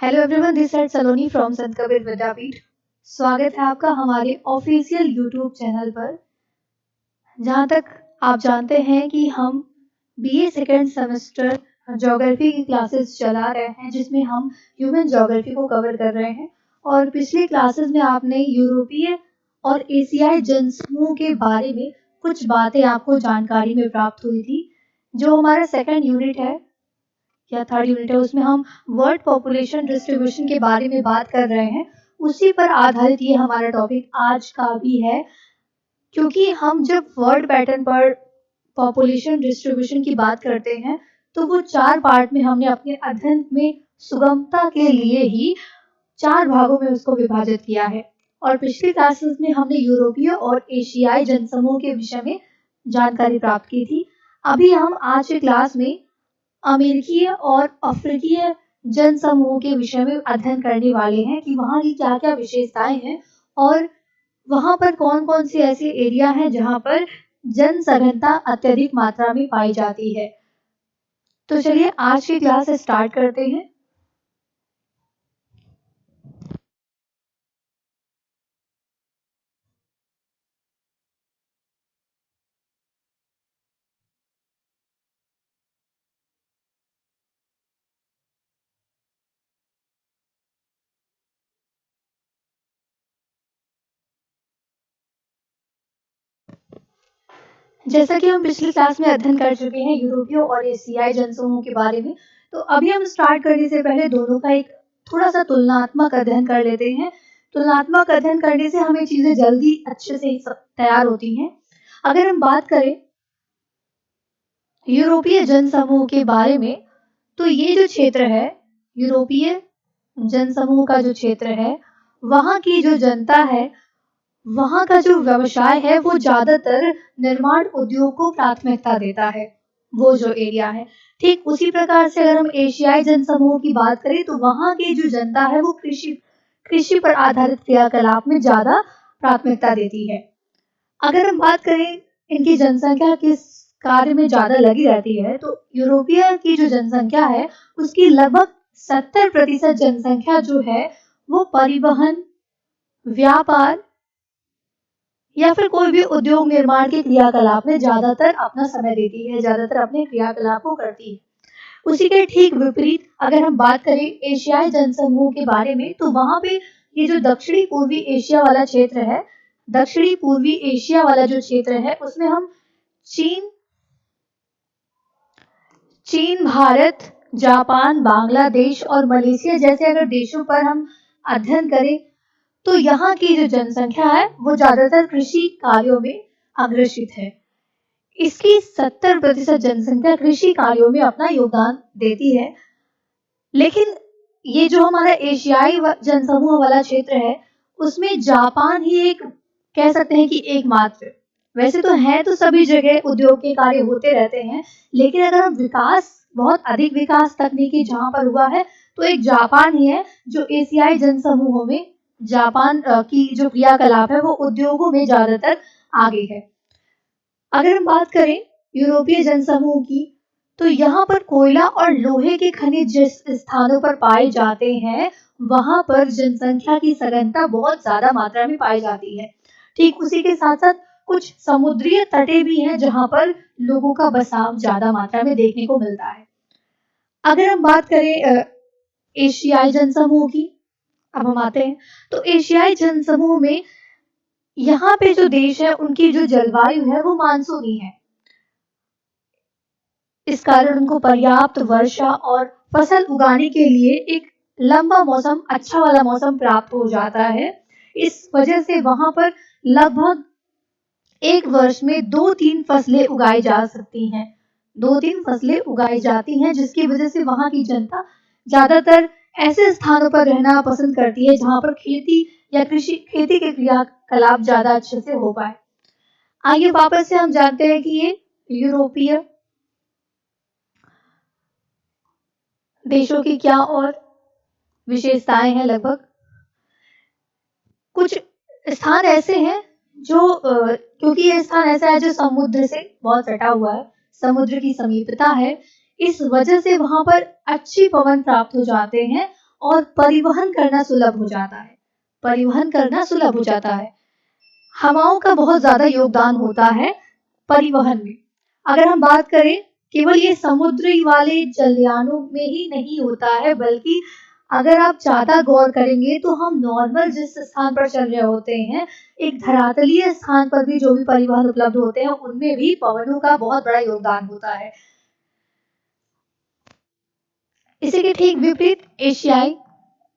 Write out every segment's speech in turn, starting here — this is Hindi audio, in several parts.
Hello everyone, this side Saloni from संत कबीर विद्यापीठ। स्वागत है आपका हमारे ऑफिशियल यूट्यूब चैनल पर। जहां तक आप जानते हैं कि हम बीए सेकेंड सेमेस्टर ज्योग्राफी की क्लासेस चला रहे हैं, जिसमें हम ह्यूमन ज्योग्राफी को कवर कर रहे हैं। और पिछली क्लासेस में आपने यूरोपीय और एशियाई जनसमूह के बारे में कुछ बातें आपको जानकारी में प्राप्त हुई थी। जो हमारा सेकेंड यूनिट है या थर्ड यूनिट है, उसमें हम वर्ल्ड पॉपुलेशन डिस्ट्रीब्यूशन के बारे में बात कर रहे हैं। उसी पर आधारित ये हमारा टॉपिक आज का भी है, क्योंकि हम जब वर्ल्ड पैटर्न पर पॉपुलेशन डिस्ट्रीब्यूशन की बात करते हैं तो वो 4 पार्ट में हमने अपने अध्ययन में सुगमता के लिए ही 4 भागों में उसको विभाजित किया है। और पिछली क्लासेस में हमने यूरोपीय और एशियाई जनसमूह के विषय में जानकारी प्राप्त की थी। अभी हम आज के क्लास में अमेरिकी और अफ्रीकीय जनसमूह के विषय में अध्ययन करने वाले हैं कि वहाँ की क्या क्या विशेषताएं हैं और वहाँ पर कौन कौन से ऐसे एरिया हैं जहाँ पर जनसघनता अत्यधिक मात्रा में पाई जाती है। तो चलिए आज की क्लास स्टार्ट करते हैं। जैसा कि हम पिछली क्लास में अध्ययन कर चुके हैं यूरोपीय और एशियाई जनसमूह के बारे में, तो अभी हम स्टार्ट करने से पहले दोनों का एक थोड़ा सा तुलनात्मक अध्ययन कर लेते हैं। तुलनात्मक अध्ययन करने से हमें चीजें जल्दी अच्छे से तैयार होती हैं। अगर हम बात करें यूरोपीय जनसमूह के बारे में, तो ये जो क्षेत्र है, यूरोपीय जनसमूह का जो क्षेत्र है, वहाँ की जो जनता है, वहाँ का जो व्यवसाय है, वो ज्यादातर निर्माण उद्योग को प्राथमिकता देता है, वो जो एरिया है। ठीक उसी प्रकार से अगर हम एशियाई जनसमूह की बात करें तो वहाँ की जो जनता है वो कृषि पर आधारित क्रियाकलाप में ज्यादा प्राथमिकता देती है। अगर हम बात करें इनकी जनसंख्या किस कार्य में ज्यादा लगी रहती है, तो यूरोपीय की जो जनसंख्या है उसकी लगभग 70% जनसंख्या जो है वो परिवहन, व्यापार या फिर कोई भी उद्योग निर्माण के क्रियाकलाप में ज्यादातर अपना समय देती है, ज्यादातर अपने क्रियाकलाप को करती है। उसी के ठीक विपरीत अगर हम बात करें एशियाई जनसमूह के बारे में, तो वहां पे ये जो दक्षिणी पूर्वी एशिया वाला क्षेत्र है, दक्षिणी पूर्वी एशिया वाला जो क्षेत्र है, उसमें हम चीन चीन, भारत, जापान, बांग्लादेश और मलेशिया जैसे अगर देशों पर हम अध्ययन करें, तो यहाँ की जो जनसंख्या है वो ज्यादातर कृषि कार्यों में अग्रसित है। इसकी 70% जनसंख्या कृषि कार्यों में अपना योगदान देती है। लेकिन ये जो हमारा एशियाई जनसमूह वाला क्षेत्र है, उसमें जापान ही एक कह सकते हैं कि एकमात्र, वैसे तो है तो सभी जगह उद्योग के कार्य होते रहते हैं, लेकिन अगर हम विकास, बहुत अधिक विकास तकनीकी जहां पर हुआ है, तो एक जापान ही है जो एशियाई जनसमूहों में जापान की जो क्रियाकलाप है वो उद्योगों में ज्यादातर आगे है। अगर हम बात करें यूरोपीय जनसमूह की, तो यहाँ पर कोयला और लोहे के खनिज जिस स्थानों पर पाए जाते हैं, वहां पर जनसंख्या की सघनता बहुत ज्यादा मात्रा में पाई जाती है। ठीक उसी के साथ साथ कुछ समुद्रीय तटे भी हैं जहां पर लोगों का बसाव ज्यादा मात्रा में देखने को मिलता है। अगर हम बात करें एशियाई जनसमूह की, अब हम आते हैं तो एशियाई जनसमूह में यहाँ पे जो देश है उनकी जो जलवायु है वो मानसूनी है। इस कारण उनको पर्याप्त वर्षा और फसल उगाने के लिए एक लंबा मौसम, अच्छा वाला मौसम प्राप्त हो जाता है। इस वजह से वहां पर लगभग एक वर्ष में 2-3 फसलें उगाई जा सकती हैं, 2-3 फसलें उगाई जाती हैं, जिसकी वजह से वहां की जनता ज्यादातर ऐसे स्थानों पर रहना पसंद करती है जहां पर खेती या खेती के क्रियाकलाप ज्यादा अच्छे से हो पाए। आइए वापस से हम जानते हैं कि ये यूरोपीय देशों की क्या और विशेषताएं हैं। लगभग कुछ स्थान ऐसे हैं जो क्योंकि ये स्थान ऐसा है जो समुद्र से बहुत सटा हुआ है, समुद्र की समीपता है, इस वजह से वहां पर अच्छी पवन प्राप्त हो जाते हैं और परिवहन करना सुलभ हो जाता है। परिवहन करना सुलभ हो जाता है। हवाओं का बहुत ज्यादा योगदान होता है परिवहन में। अगर हम बात करें, केवल ये समुद्री वाले जलयानों में ही नहीं होता है, बल्कि अगर आप ज्यादा गौर करेंगे तो हम नॉर्मल जिस स्थान पर चल रहे होते हैं, एक धरातलीय स्थान पर भी जो भी परिवहन उपलब्ध होते हैं, उनमें भी पवनों का बहुत बड़ा योगदान होता है। इसी के ठीक विपरीत एशियाई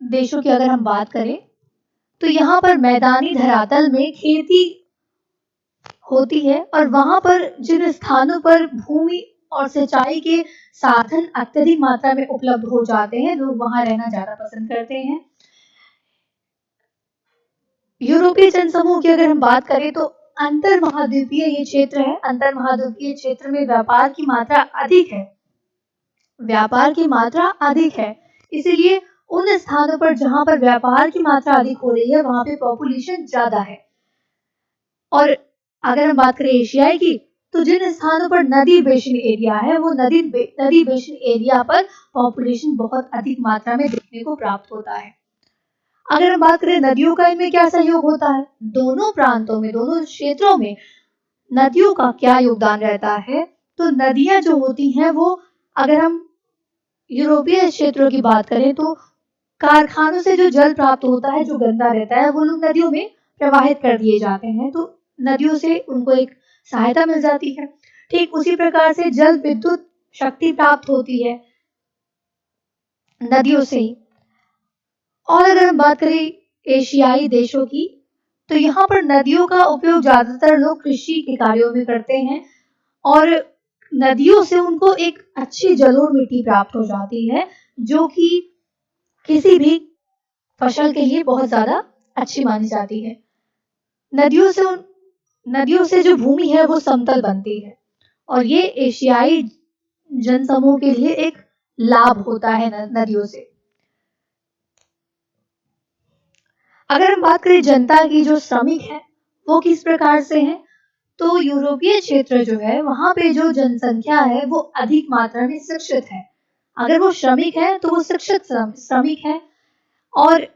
देशों की अगर हम बात करें, तो यहाँ पर मैदानी धरातल में खेती होती है और वहां पर जिन स्थानों पर भूमि और सिंचाई के साधन अत्यधिक मात्रा में उपलब्ध हो जाते हैं, लोग वहां रहना ज्यादा पसंद करते हैं। यूरोपीय जनसमूह की अगर हम बात करें तो अंतर महाद्वीपीय ये क्षेत्र है। अंतर महाद्वीपीय क्षेत्र में व्यापार की मात्रा अधिक है। व्यापार की मात्रा अधिक है, इसीलिए उन स्थानों पर जहां पर व्यापार की मात्रा अधिक हो रही है, वहां पे पॉपुलेशन ज्यादा है। और अगर हम बात करें एशियाई की, तो जिन स्थानों पर नदी बेसिन एरिया है, वो नदी बेसिन एरिया पर पॉपुलेशन बहुत अधिक मात्रा में देखने को प्राप्त होता है। अगर हम बात करें नदियों का इनमें क्या सहयोग होता है, दोनों प्रांतों में, दोनों क्षेत्रों में नदियों का क्या योगदान रहता है, तो नदियां जो होती हैं वो, अगर हम यूरोपीय क्षेत्रों की बात करें तो कारखानों से जो जल प्राप्त होता है, जो गंदा रहता है, वो लोग नदियों में प्रवाहित कर दिए जाते हैं, तो नदियों से उनको एक सहायता मिल जाती है। ठीक उसी प्रकार से जल विद्युत शक्ति प्राप्त होती है नदियों से ही। और अगर हम बात करें एशियाई देशों की, तो यहाँ पर नदियों का उपयोग ज्यादातर लोग कृषि के कार्यों में करते हैं और नदियों से उनको एक अच्छी जलोढ़ मिट्टी प्राप्त हो जाती है, जो कि किसी भी फसल के लिए बहुत ज्यादा अच्छी मानी जाती है। नदियों से जो भूमि है वो समतल बनती है और ये एशियाई जनसमूह के लिए एक लाभ होता है नदियों से। अगर हम बात करें जनता की, जो श्रमिक है वो किस प्रकार से हैं, तो यूरोपीय क्षेत्र जो है वहां पे जो जनसंख्या है वो अधिक मात्रा में शिक्षित है। अगर वो श्रमिक है तो वो शिक्षित श्रमिक है और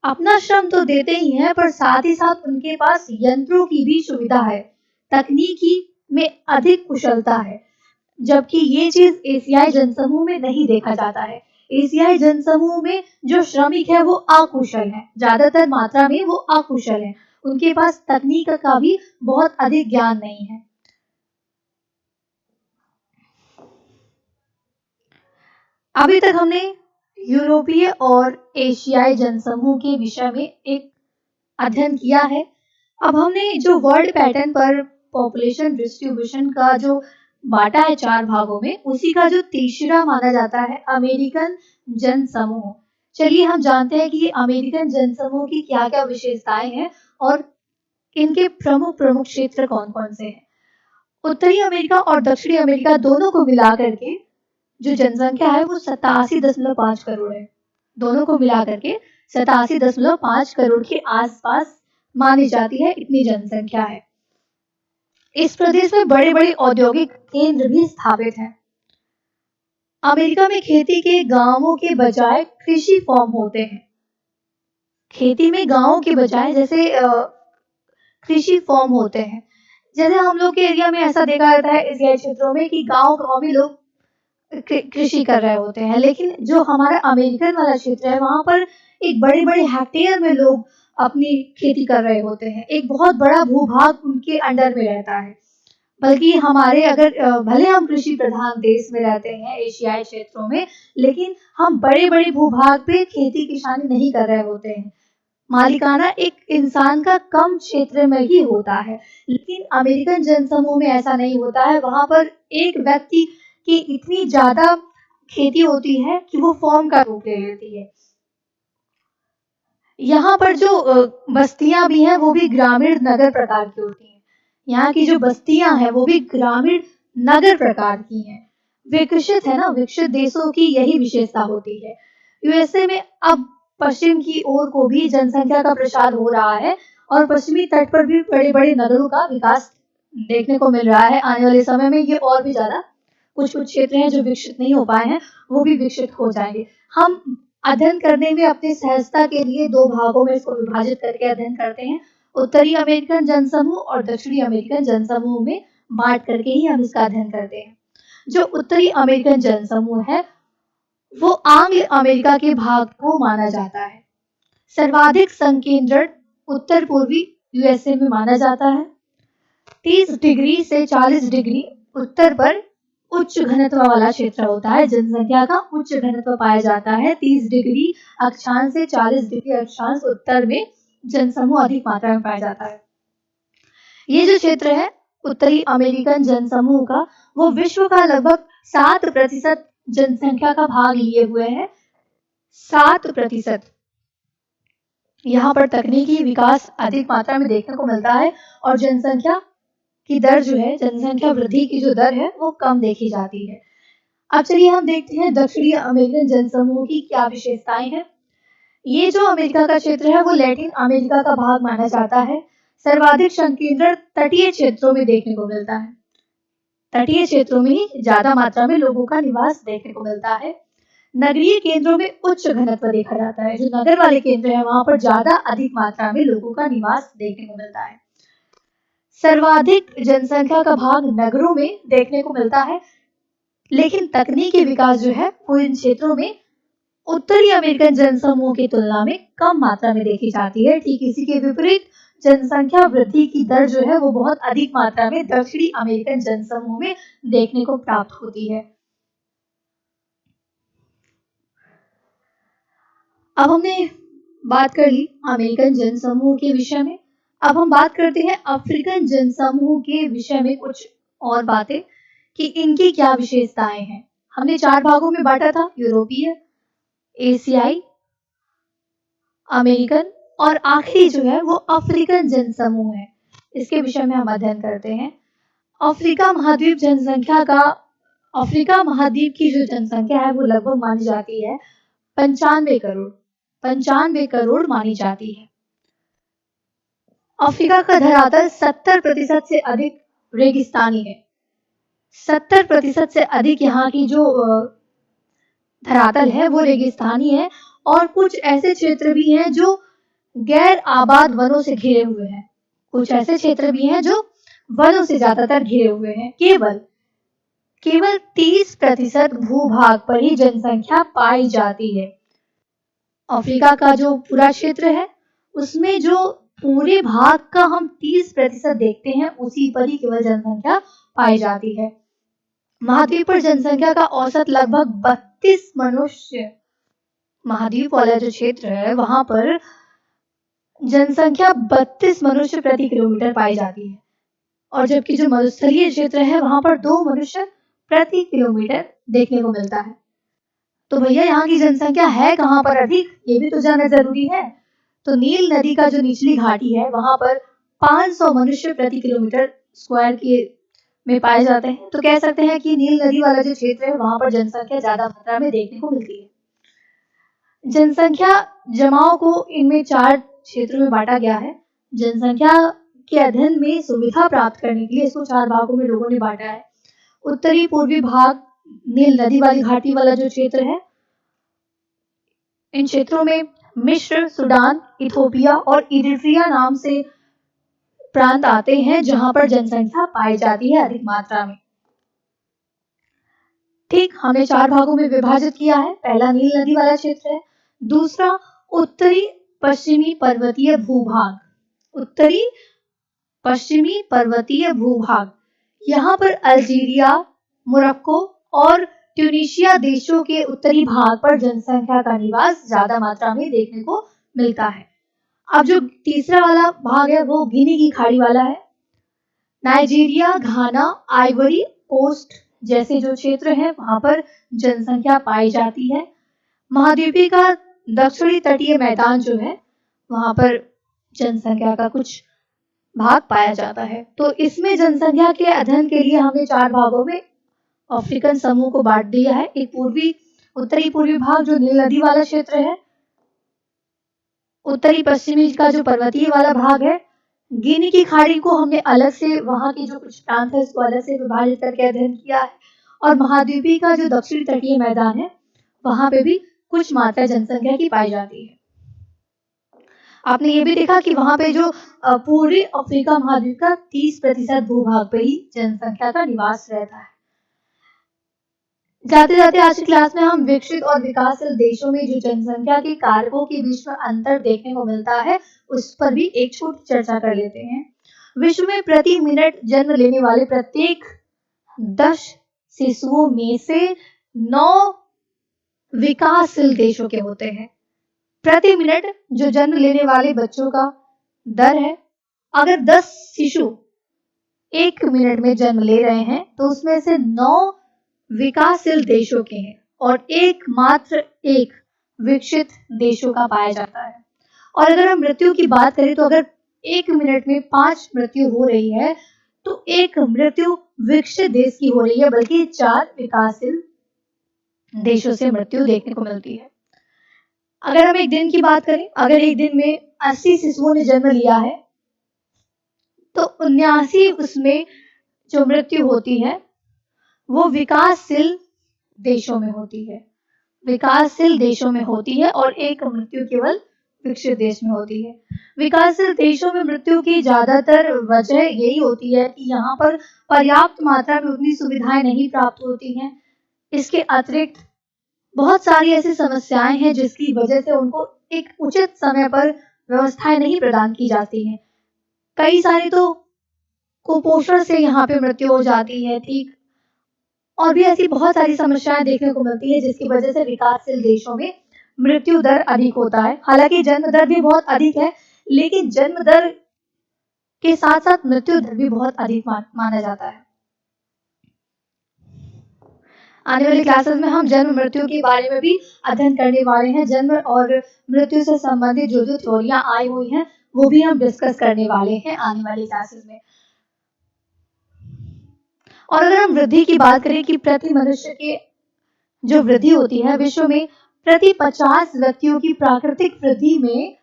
अपना श्रम तो देते ही हैं, पर साथ ही साथ उनके पास यंत्रों की भी सुविधा है, तकनीकी में अधिक कुशलता है, जबकि ये चीज एशियाई जनसमूह में नहीं देखा जाता है। एशियाई जनसमूह में जो श्रमिक है वो अकुशल है, ज्यादातर मात्रा में वो अकुशल है, उनके पास तकनीक का भी बहुत अधिक ज्ञान नहीं है। अभी तक हमने यूरोपीय और एशियाई जनसमूह के विषय में एक अध्ययन किया है। अब हमने जो वर्ल्ड पैटर्न पर पॉपुलेशन डिस्ट्रीब्यूशन का जो बांटा है 4 भागों में, उसी का जो तीसरा माना जाता है अमेरिकन जनसमूह। चलिए हम जानते हैं कि ये अमेरिकन जनसमूह की क्या क्या विशेषताएं हैं और इनके प्रमुख प्रमुख क्षेत्र कौन कौन से हैं। उत्तरी अमेरिका और दक्षिणी अमेरिका दोनों को मिला करके जो जनसंख्या है वो 87.5 करोड़ है। दोनों को मिला करके 87.5 करोड़ के आसपास मानी जाती है, इतनी जनसंख्या है। इस प्रदेश में बड़े बड़े औद्योगिक केंद्र भी स्थापित हैं। अमेरिका में खेती के गांवों के बजाय कृषि फॉर्म होते हैं। खेती में गांवों के बजाय जैसे कृषि फॉर्म होते हैं। जैसे हम लोग के एरिया में ऐसा देखा जाता है एशियाई क्षेत्रों में कि गांव गांव में लोग कृषि कर रहे होते हैं, लेकिन जो हमारा अमेरिकन वाला क्षेत्र है वहां पर एक बड़े बड़े हेक्टेयर में लोग अपनी खेती कर रहे होते हैं। एक बहुत बड़ा भूभाग उनके अंडर में रहता है। बल्कि हमारे अगर भले हम कृषि प्रधान देश में रहते हैं एशियाई क्षेत्रों में, लेकिन हम बड़े बड़े भूभाग पे खेती किसानी नहीं कर रहे होते हैं। मालिकाना एक इंसान का कम क्षेत्र में ही होता है, लेकिन अमेरिकन जनसमूह में ऐसा नहीं होता है। वहां पर एक व्यक्ति की इतनी ज्यादा खेती होती है कि वो फॉर्म का रूप ले लेती है। यहाँ पर जो बस्तियां भी हैं वो भी ग्रामीण नगर प्रकार की होती हैं। यहाँ की जो बस्तियां हैं वो भी ग्रामीण नगर प्रकार की हैं। विकसित है ना, विकसित देशों की यही विशेषता होती है। यूएसए में अब पश्चिम की ओर को भी जनसंख्या का प्रसार हो रहा है और पश्चिमी तट पर भी बड़े बड़े नगरों का विकास देखने को मिल रहा है। आने वाले समय में ये और भी ज्यादा, कुछ कुछ क्षेत्र हैं जो विकसित नहीं हो पाए हैं, वो भी विकसित हो जाएंगे। हम अध्ययन करने में अपनी सहजता के लिए दो भागों में इसको विभाजित करके अध्ययन करते हैं। उत्तरी अमेरिकन जनसमूह और दक्षिणी अमेरिकन जनसमूह में बांट करके ही हम इसका अध्ययन करते हैं। जो उत्तरी अमेरिकन जनसमूह है वो आंग्ल अमेरिका के भाग को माना जाता है। सर्वाधिक संकेंद्रण उत्तर पूर्वी यूएसए में माना जाता है। 30 डिग्री से 40 डिग्री उत्तर पर उच्च घनत्व वाला क्षेत्र होता है, जनसंख्या का उच्च घनत्व पाया जाता है। 30 डिग्री अक्षांश से 40 डिग्री अक्षांश उत्तर में जनसमूह अधिक मात्रा में पाया जाता है। ये जो क्षेत्र है उत्तरी अमेरिकन जनसमूह का, वो विश्व का लगभग 7% जनसंख्या का भाग लिए हुए है। 7%। यहाँ पर तकनीकी विकास अधिक मात्रा में देखने को मिलता है और जनसंख्या की दर जो है, जनसंख्या वृद्धि की जो दर है वो कम देखी जाती है। अब चलिए हम देखते हैं दक्षिणी अमेरिकन जनसमूह की क्या विशेषताएं हैं। ये जो अमेरिका का क्षेत्र है वो लैटिन अमेरिका का भाग माना जाता है। सर्वाधिक संकेंद्रण तटीय क्षेत्रों में देखने को मिलता है। तटीय क्षेत्रों में ही ज्यादा मात्रा में लोगों का निवास देखने को मिलता है। नगरीय केंद्रों में उच्च घनत्व देखा जाता है। जो नगर वाले केंद्र है वहां पर ज्यादा अधिक मात्रा में लोगों का निवास देखने को मिलता है। सर्वाधिक जनसंख्या का भाग नगरों में देखने को मिलता है, लेकिन तकनीकी विकास जो है वो इन क्षेत्रों में उत्तरी अमेरिकन जनसमूह की तुलना में कम मात्रा में देखी जाती है। ठीक इसी के विपरीत जनसंख्या वृद्धि की दर जो है वो बहुत अधिक मात्रा में दक्षिणी अमेरिकन जनसमूह में देखने को प्राप्त होती है। अब हमने बात कर ली अमेरिकन जनसमूह के विषय में। अब हम बात करते हैं अफ्रीकन जनसमूह के विषय में कुछ और बातें कि इनकी क्या विशेषताएं हैं। हमने 4 भागों में बांटा था, यूरोपीय, एशियाई, अमेरिकन और आखिरी जो है वो अफ्रीकन जनसमूह है। इसके विषय में हम अध्ययन करते हैं। अफ्रीका महाद्वीप जनसंख्या का, अफ्रीका महाद्वीप की जो जनसंख्या है वो लगभग मानी जाती है 95 करोड़ मानी जाती है। अफ्रीका का धरातल 70% से अधिक रेगिस्तानी है। 70% से अधिक यहाँ की जो धरातल है वो रेगिस्तानी है और कुछ ऐसे क्षेत्र भी हैं जो गैर आबाद वनों से घिरे हुए हैं। कुछ ऐसे क्षेत्र भी हैं जो वनों से ज्यादातर घिरे हुए हैं। केवल 30% भूभाग पर ही जनसंख्या पाई जाती है। अफ्रीका का जो पूरा क्षेत्र है उसमें जो पूरे भाग का हम 30% देखते हैं उसी पर ही केवल जनसंख्या पाई जाती है। महाद्वीप पर जनसंख्या का औसत लगभग 32 मनुष्य, महाद्वीप वाला जो क्षेत्र है वहां पर जनसंख्या 32 मनुष्य प्रति किलोमीटर पाई जाती है और जबकि जो मरुस्थलीय क्षेत्र है वहां पर 2 मनुष्य प्रति किलोमीटर देखने को मिलता है। तो भैया यहाँ की जनसंख्या है कहाँ पर अधिक, ये भी तो जानना जरूरी है। तो नील नदी का जो निचली घाटी है वहां पर 500 मनुष्य प्रति किलोमीटर स्क्वायर के में पाए जाते हैं। तो कह सकते हैं कि नील नदी वाला जो क्षेत्र है वहां पर जनसंख्या ज्यादा मात्रा में देखने को मिलती है। जनसंख्या जमाव को इनमें 4 क्षेत्रों में बांटा गया है। जनसंख्या के अध्ययन में सुविधा प्राप्त करने के लिए इसको 4 भागों में लोगों ने बांटा है। उत्तरी पूर्वी भाग नील नदी वाली घाटी वाला जो क्षेत्र है, इन क्षेत्रों में मिस्र, सूडान, इथोपिया और इरिट्रिया नाम से प्रांत आते हैं जहां पर जनसंख्या पाई जाती है अधिक मात्रा में। ठीक, हमने 4 भागों में विभाजित किया है। पहला नील नदी वाला क्षेत्र है, दूसरा उत्तरी पश्चिमी पर्वतीय भूभाग, उत्तरी पश्चिमी पर्वतीय भूभाग, यहाँ पर अल्जीरिया, मोरक्को और ट्यूनीशिया देशों के उत्तरी भाग पर जनसंख्या का निवास ज्यादा मात्रा में देखने को मिलता है। अब जो तीसरा वाला भाग है वो गिनी की खाड़ी वाला है। नाइजीरिया, घाना, आइवरी कोस्ट जैसे जो क्षेत्र है वहां पर जनसंख्या पाई जाती है। महाद्वीपीय का दक्षिणी तटीय मैदान जो है वहां पर जनसंख्या का कुछ भाग पाया जाता है। तो इसमें जनसंख्या के अध्ययन के लिए हमने 4 भागों में अफ्रीकन समूह को बांट दिया है। एक उत्तरी पूर्वी भाग जो नील नदी वाला क्षेत्र है, उत्तरी पश्चिमी का जो पर्वतीय वाला भाग है, गिनी की खाड़ी को हमने अलग से, वहां के जो कुछ प्रांत है उसको अलग से विभाजित करके अध्ययन किया है और महाद्वीपीय का जो दक्षिणी तटीय मैदान है वहां पे भी कुछ मात्रा जनसंख्या की पाई जाती है। आपने ये भी देखा कि वहां पे जो पूरे अफ्रीका महाद्वीप का 30% भूभाग पे ही जनसंख्या का निवास रहता है। जाते जाते आज की क्लास में हम विकसित और विकासशील देशों में जो जनसंख्या के कारकों के बीच में अंतर देखने को मिलता है उस पर भी एक छोटी चर्चा कर लेते हैं। विश्व में प्रति मिनट जन्म लेने वाले प्रत्येक 10 शिशुओं में से 9 विकासशील देशों के होते हैं। प्रति मिनट जो जन्म लेने वाले बच्चों का दर है, अगर 10 शिशु 1 मिनट में जन्म ले रहे हैं तो उसमें से 9 विकासशील देशों के हैं और एकमात्र एक विकसित देशों का पाया जाता है। और अगर हम मृत्यु की बात करें तो अगर 1 मिनट में 5 मृत्यु हो रही है तो एक मृत्यु विकसित देश की हो रही है, बल्कि 4 विकासशील देशों से मृत्यु देखने को मिलती है। अगर हम एक दिन की बात करें, अगर एक दिन में 80 शिशुओं ने जन्म लिया है तो 79 उसमें जो मृत्यु होती है वो विकासशील देशों में होती है, विकासशील देशों में होती है और एक मृत्यु केवल विकसित देश में होती है। विकासशील देशों में मृत्यु की ज्यादातर वजह यही होती है कि यहाँ पर पर्याप्त मात्रा में उतनी सुविधाएं नहीं प्राप्त होती हैं। इसके अतिरिक्त बहुत सारी ऐसी समस्याएं हैं जिसकी वजह से उनको एक उचित समय पर व्यवस्थाएं नहीं प्रदान की जाती हैं। कई सारी तो कुपोषण से यहाँ पे मृत्यु हो जाती है, ठीक, और भी ऐसी बहुत सारी समस्याएं देखने को मिलती है जिसकी वजह से विकासशील देशों में मृत्यु दर अधिक होता है। हालांकि जन्म दर भी बहुत अधिक है, लेकिन जन्म दर के साथ साथ मृत्यु दर भी बहुत अधिक माना जाता है। आने वाली क्लासेस में हम जन्म मृत्यु के बारे में भी अध्ययन करने वाले हैं। जन्म और मृत्यु से संबंधित जो जो थ्योरियां आई हुई हैं वो भी हम डिस्कस करने वाले हैं आने वाली क्लासेस में। और अगर हम वृद्धि की बात करें कि प्रति मनुष्य के जो वृद्धि होती है विश्व में प्रति 50 व्यक्तियों की प्राकृतिक वृद्धि में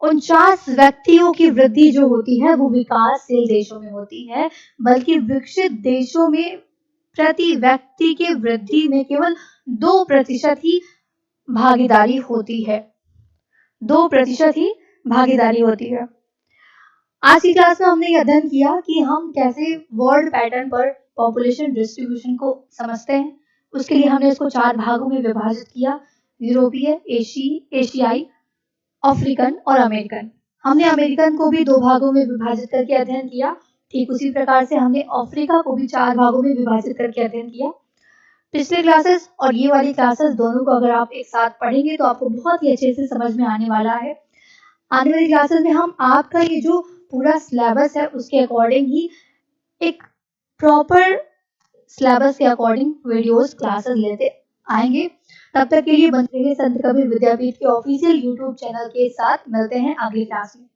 49 व्यक्तियों की वृद्धि जो होती है वो विकासशील देशों में होती है, बल्कि विकसित देशों में प्रति व्यक्ति की वृद्धि में केवल 2% ही भागीदारी होती है। 2% ही भागीदारी होती है। आज की क्लास में हमने अध्ययन किया कि हम कैसे वर्ल्ड पैटर्न पर पॉपुलेशन डिस्ट्रीब्यूशन को समझते हैं। उसके लिए हमने इसको 4 भागों में विभाजित किया, यूरोपीय, एशियाई, अफ्रीकन और अमेरिकन। हमने अमेरिकन को भी 2 भागों में विभाजित करके अध्ययन किया। ठीक उसी प्रकार से हमने अफ्रीका को भी 4 भागों में विभाजित करके अध्ययन किया। पिछले क्लासेस और ये वाली क्लासेस दोनों को अगर आप एक साथ पढ़ेंगे तो आपको बहुत ही अच्छे से समझ में आने वाला है। आने वाली क्लासेस में हम आपका ये जो पूरा सिलेबस है उसके अकॉर्डिंग ही एक प्रॉपर सिलेबस के अकॉर्डिंग वीडियोस क्लासेस लेते आएंगे। तब तक के लिए बने रहिए संत कबीर विद्यापीठ के ऑफिशियल यूट्यूब चैनल के साथ। मिलते हैं अगली क्लास में।